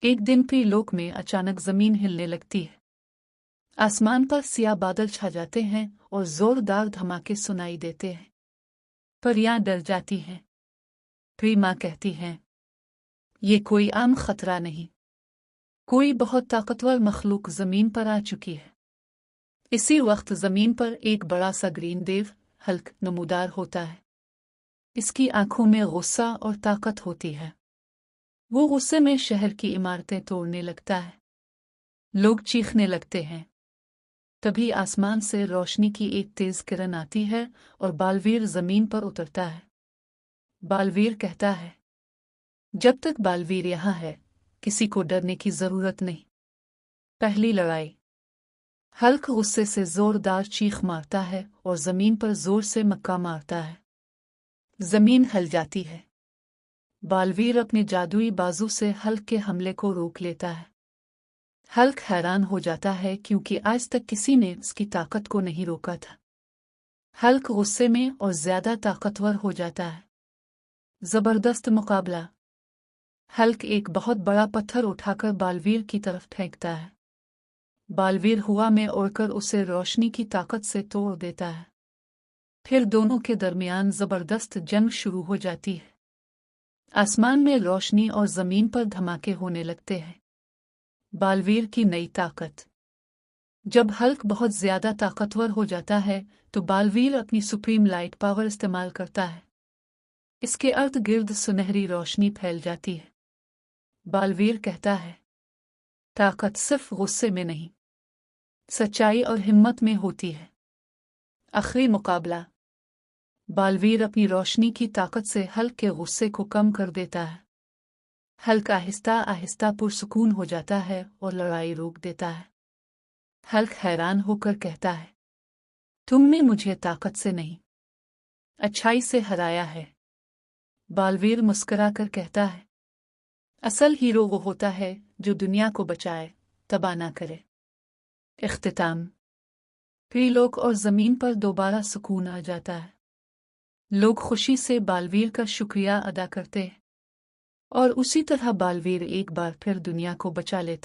एक दिन त्रिलोक में अचानक जमीन हिलने लगती है। आसमान पर सियाह बादल छा जाते हैं और जोरदार धमाके सुनाई देते हैं। परियां डर जाती हैं। फिर माँ कहती हैं, ये कोई आम खतरा नहीं, कोई बहुत ताकतवर मखलूक जमीन पर आ चुकी है। इसी वक्त जमीन पर एक बड़ा सा ग्रीन देव हल्क नमूदार होता है। इसकी आंखों में गुस्सा और ताकत होती है। वो गुस्से में शहर की इमारतें तोड़ने लगता है। लोग चीखने लगते हैं। तभी आसमान से रोशनी की एक तेज किरण आती है और बालवीर जमीन पर उतरता है। बालवीर कहता है, जब तक बालवीर यहाँ है किसी को डरने की जरूरत नहीं। पहली लड़ाई। हल्क गुस्से से जोरदार चीख मारता है और जमीन पर जोर से मक्का मारता है। जमीन हिल जाती है। बालवीर अपने जादुई बाजू से हल्क के हमले को रोक लेता है। हल्क हैरान हो जाता है क्योंकि आज तक किसी ने उसकी ताकत को नहीं रोका था। हल्क गुस्से में और ज्यादा ताकतवर हो जाता है। जबरदस्त मुकाबला। हल्क एक बहुत बड़ा पत्थर उठाकर बालवीर की तरफ फेंकता है। बालवीर हवा में उड़कर उसे रोशनी की ताकत से तोड़ देता है। फिर दोनों के दरमियान जबरदस्त जंग शुरू हो जाती है। आसमान में रोशनी और जमीन पर धमाके होने लगते हैं। बालवीर की नई ताकत। जब हल्क बहुत ज्यादा ताकतवर हो जाता है तो बालवीर अपनी सुप्रीम लाइट पावर इस्तेमाल करता है। इसके अर्ध गिर्द सुनहरी रोशनी फैल जाती है। बालवीर कहता है, ताकत सिर्फ गुस्से में नहीं, सच्चाई और हिम्मत में होती है। आखिरी मुकाबला। बालवीर अपनी रोशनी की ताकत से हल्क के गुस्से को कम कर देता है। हल्क आहिस्ता आहिस्ता पुरसुकून हो जाता है और लड़ाई रोक देता है। हल्क हैरान होकर कहता है, तुमने मुझे ताकत से नहीं, अच्छाई से हराया है। बालवीर मुस्कुराकर कहता है, असल हीरो वो होता है जो दुनिया को बचाए, तबाह ना करे। इख्तिताम। त्रिलोक और जमीन पर दोबारा सुकून आ जाता है। लोग खुशी से बालवीर का शुक्रिया अदा करते हैं और उसी तरह बालवीर एक बार फिर दुनिया को बचा लेता है।